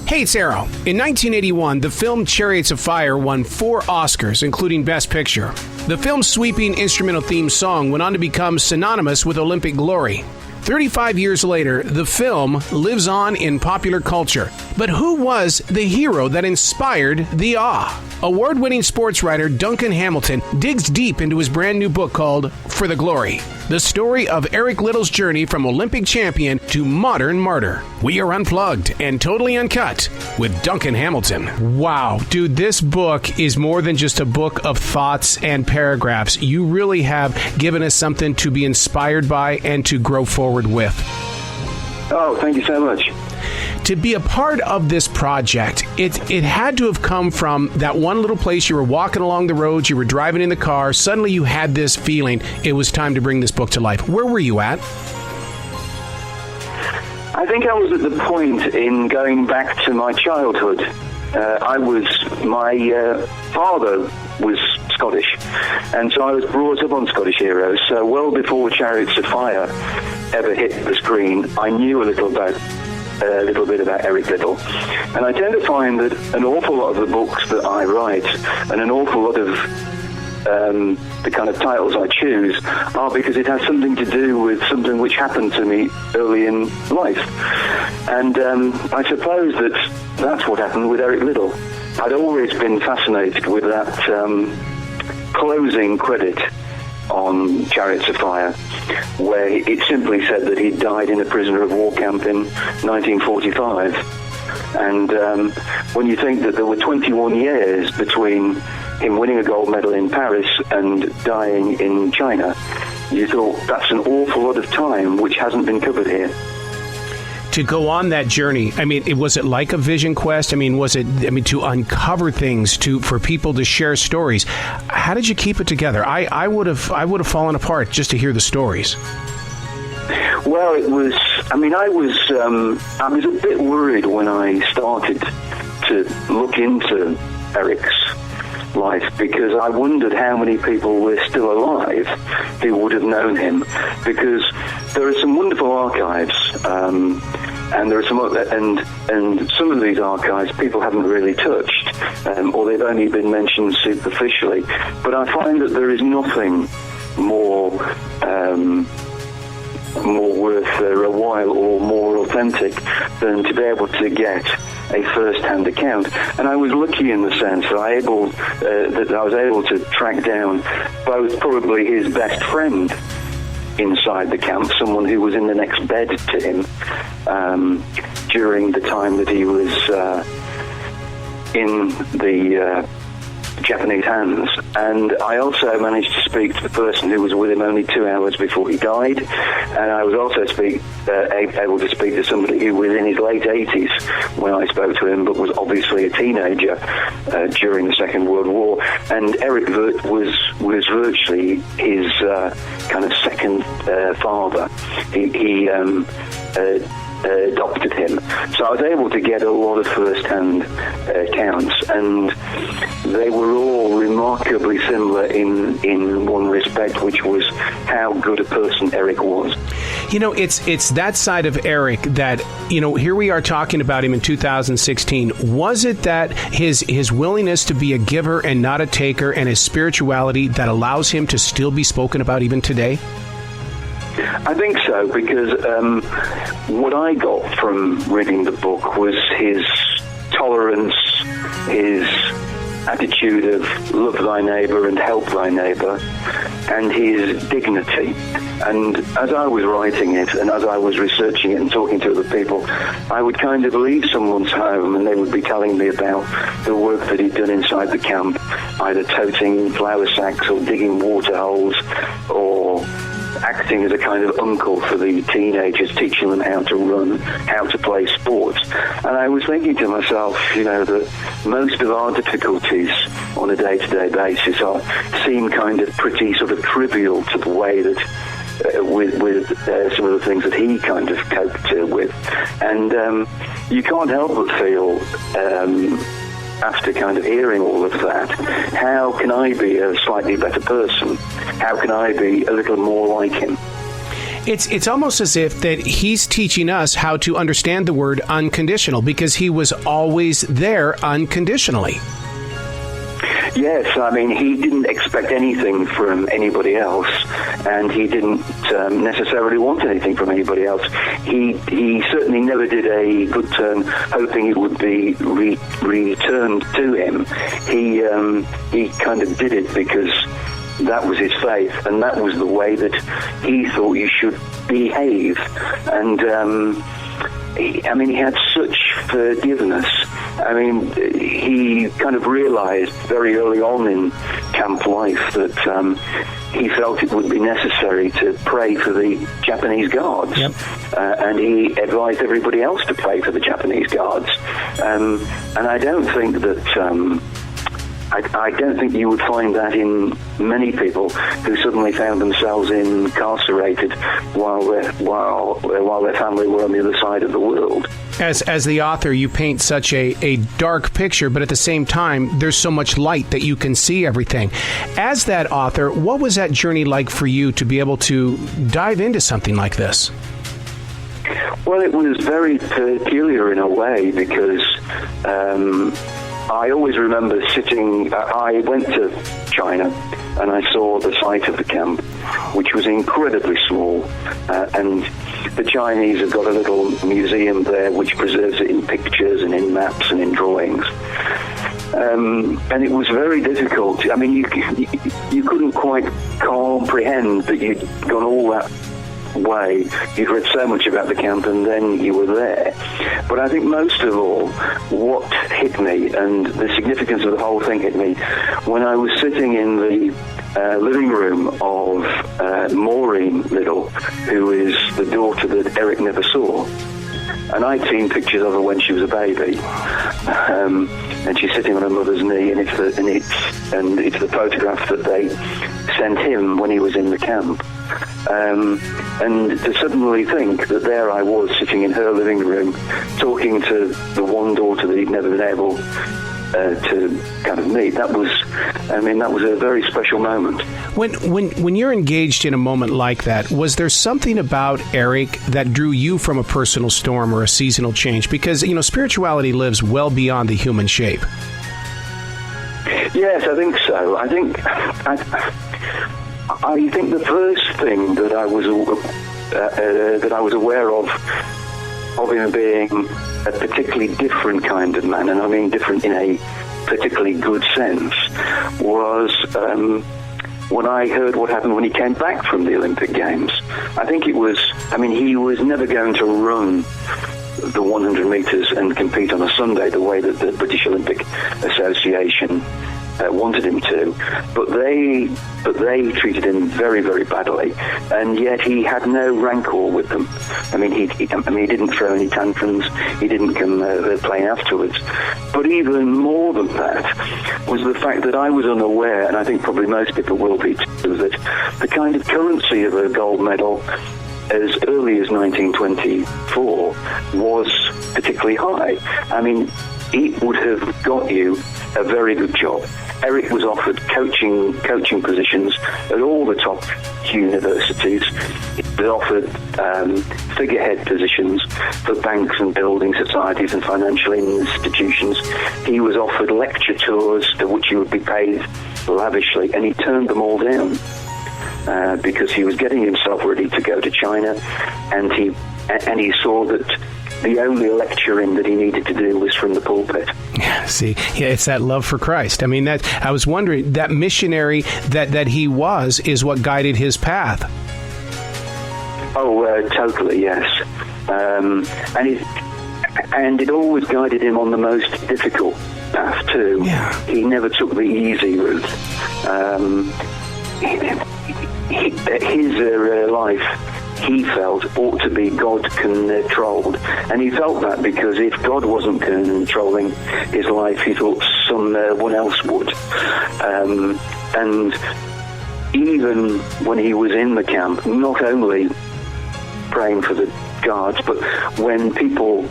Hey, it's Arrow. In 1981, the film Chariots of Fire won 4 Oscars, including Best Picture. The film's sweeping instrumental theme song went on to become synonymous with Olympic glory. 35 years later, the film lives on in popular culture. But who was the hero that inspired the awe? Award-winning sports writer Duncan Hamilton digs deep into his brand new book called For the Glory, the story of Eric Liddell's journey from Olympic champion to modern martyr. We are unplugged and totally uncut with Duncan Hamilton. Wow, dude, this book is more than just a book of thoughts and paragraphs. You really have given us something to be inspired by and to grow forward with. Oh, thank you so much. To be a part of this project, it had to have come from that one little place you were walking along the roads, you were driving in the car, suddenly you had this feeling it was time to bring this book to life. Where were you at? I think I was at the point in going back to my childhood. My father was Scottish, and so I was brought up on Scottish heroes. So well before Chariots of Fire ever hit the screen, I knew a little bit about Eric Liddell. And I tend to find that an awful lot of the books that I write and an awful lot of the kind of titles I choose are because it has something to do with something which happened to me early in life. And I suppose that's what happened with Eric Liddell. I'd always been fascinated with that closing credit on Chariots of Fire, where it simply said that he died in a prisoner of war camp in 1945. And when you think that there were 21 years between him winning a gold medal in Paris and dying in China, you thought that's an awful lot of time which hasn't been covered here. To go on that journey, I mean, was it like a vision quest? I mean, to uncover things, for people to share stories? How did you keep it together? I would have fallen apart just to hear the stories. Well, it was. I mean, I was a bit worried when I started to look into Eric's life, because I wondered how many people were still alive who would have known him, because there are some wonderful archives, and there are some and some of these archives people haven't really touched, or they've only been mentioned superficially. But I find that there is nothing more worth a while or more authentic than to be able to get a first-hand account. And I was lucky in the sense that I was able to track down both probably his best friend inside the camp, someone who was in the next bed to him during the time that he was in the Japanese hands. And I also managed to speak to the person who was with him only 2 hours before he died, and I was also able to speak to somebody who was in his late 80s when I spoke to him, but was obviously a teenager during the Second World War. And Eric was virtually his kind of second father. He adopted him. So I was able to get a lot of first-hand accounts, and they were all remarkably similar in one respect, which was how good a person Eric was. You know, it's that side of Eric that, you know, here we are talking about him in 2016. Was it that his willingness to be a giver and not a taker, and his spirituality, that allows him to still be spoken about even today? I think so, because what I got from reading the book was his tolerance, his attitude of love thy neighbour and help thy neighbour, and his dignity. And as I was writing it, and as I was researching it and talking to other people, I would kind of leave someone's home and they would be telling me about the work that he'd done inside the camp, either toting flour sacks or digging water holes, or acting as a kind of uncle for the teenagers, teaching them how to run, how to play sports. And I was thinking to myself, you know, that most of our difficulties on a day-to-day basis seem kind of pretty sort of trivial to the way that with some of the things that he kind of coped with. And you can't help but feel, after kind of hearing all of that, how can I be a slightly better person? How can I be a little more like him? It's almost as if that he's teaching us how to understand the word unconditional, because he was always there unconditionally. Yes, I mean, he didn't expect anything from anybody else, and he didn't necessarily want anything from anybody else. He certainly never did a good turn hoping it would be returned to him. He kind of did it because that was his faith, and that was the way that he thought you should behave. And he had such forgiveness. I mean, he kind of realized very early on in camp life that he felt it would be necessary to pray for the Japanese guards. Yep. And he advised everybody else to pray for the Japanese guards. And I don't think that... I don't think you would find that in many people who suddenly found themselves incarcerated while their family were on the other side of the world. As the author, you paint such a dark picture, but at the same time, there's so much light that you can see everything. As that author, what was that journey like for you to be able to dive into something like this? Well, it was very peculiar in a way because I always remember I went to China and I saw the site of the camp, which was incredibly small, and the Chinese have got a little museum there which preserves it in pictures and in maps and in drawings. And it was very difficult. I mean, you couldn't quite comprehend that you'd gone all that way. You'd read so much about the camp and then you were there. But I think most of all, what hit me, and the significance of the whole thing hit me, when I was sitting in the living room of Maureen Little, who is the daughter that Eric never saw. And I'd seen pictures of her when she was a baby. And she's sitting on her mother's knee, and it's the photograph that they sent him when he was in the camp. And to suddenly think that there I was sitting in her living room talking to the one daughter that he'd never been able to kind of meet, that was a very special moment. When you're engaged in a moment like that, was there something about Eric that drew you from a personal storm or a seasonal change? Because, spirituality lives well beyond the human shape. Yes, I think so. I think the first thing that I was aware of him being a particularly different kind of man, and I mean different in a particularly good sense, was when I heard what happened when he came back from the Olympic Games. I think he was never going to run the 100 metres and compete on a Sunday the way that the British Olympic Association wanted him to, but they treated him very, very badly, and yet he had no rancor with them. He didn't throw any tantrums. He didn't come playing afterwards. But even more than that was the fact that I was unaware, and I think probably most people will be too, that the kind of currency of a gold medal as early as 1924 was particularly high. I mean, it would have got you a very good job. Eric was offered coaching positions at all the top universities. He was offered figurehead positions for banks and building societies and financial institutions. He was offered lecture tours to which he would be paid lavishly, and he turned them all down because he was getting himself ready to go to China, and he saw that the only lecturing that he needed to do was from the pulpit. See, it's that love for Christ. I mean, I was wondering, that missionary that he was is what guided his path. Oh, totally, yes. And it always guided him on the most difficult path too. Yeah. He never took the easy route. His life, he felt, ought to be God-controlled. And he felt that because if God wasn't controlling his life, he thought someone else would. And even when he was in the camp, not only praying for the guards, but when people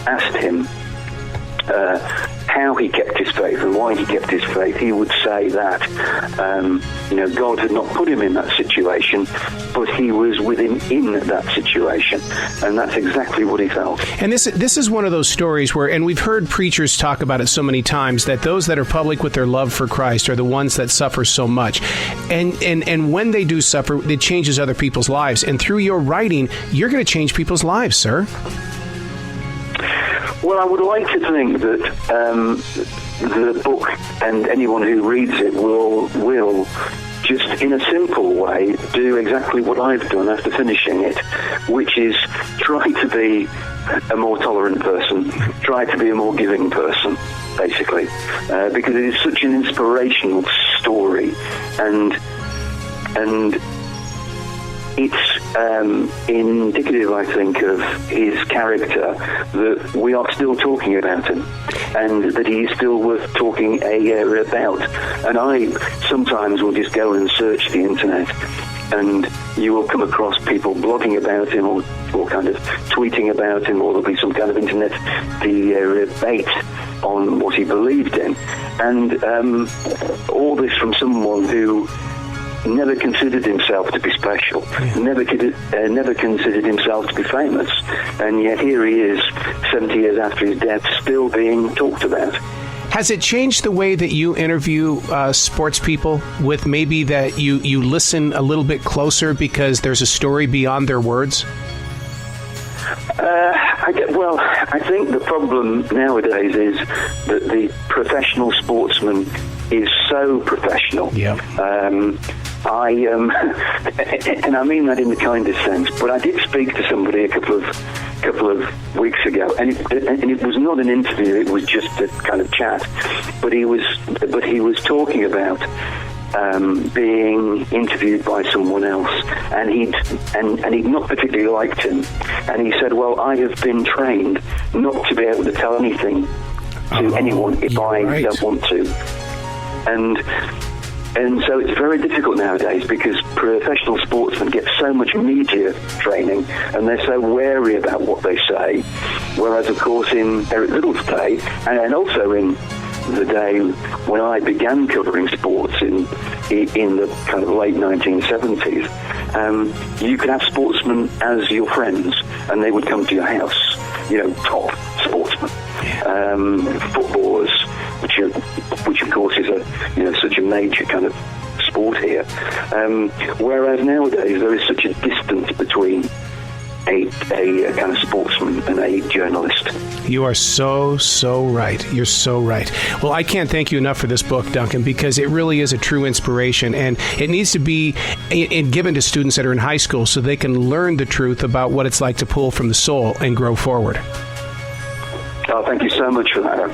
asked him how he kept his faith and why he kept his faith, he would say that God had not put him in that situation, but he was with him in that situation, and that's exactly what he felt. And this is one of those stories where, and we've heard preachers talk about it so many times, that those that are public with their love for Christ are the ones that suffer so much, and when they do suffer, it changes other people's lives. And through your writing, you're going to change people's lives, sir. Well, I would like to think that the book and anyone who reads it will just in a simple way do exactly what I've done after finishing it, which is try to be a more tolerant person, try to be a more giving person, basically, because it is such an inspirational story, and it's indicative, I think, of his character, that we are still talking about him, and that he is still worth talking about. And I sometimes will just go and search the internet, and you will come across people blogging about him or kind of tweeting about him, or there'll be some kind of internet debate on what he believed in. And all this from someone who never considered himself to be special, never considered himself to be famous, and yet here he is, 70 years after his death, still being talked about. Has it changed the way that you interview sports people, with maybe that you listen a little bit closer because there's a story beyond their words? I think the problem nowadays is that the professional sportsman is so professional. Yeah. And I mean that in the kindest sense, but I did speak to somebody a couple of weeks ago, and it was not an interview; it was just a kind of chat. But he was talking about being interviewed by someone else, and he'd not particularly liked him, and he said, "Well, I have been trained not to be able to tell anything to anyone if I don't want to," And so it's very difficult nowadays, because professional sportsmen get so much media training and they're so wary about what they say. Whereas, of course, in Eric Little's day, and also in the day when I began covering sports in the kind of late 1970s, you could have sportsmen as your friends, and they would come to your house, top sportsmen, footballers, which of course is such a major kind of sport here. Whereas nowadays there is such a distance between a kind of sportsman and a journalist. You are so right. You're so right. Well, I can't thank you enough for this book, Duncan, because it really is a true inspiration, and it needs to be given to students that are in high school so they can learn the truth about what it's like to pull from the soul and grow forward. Oh, thank you so much for that.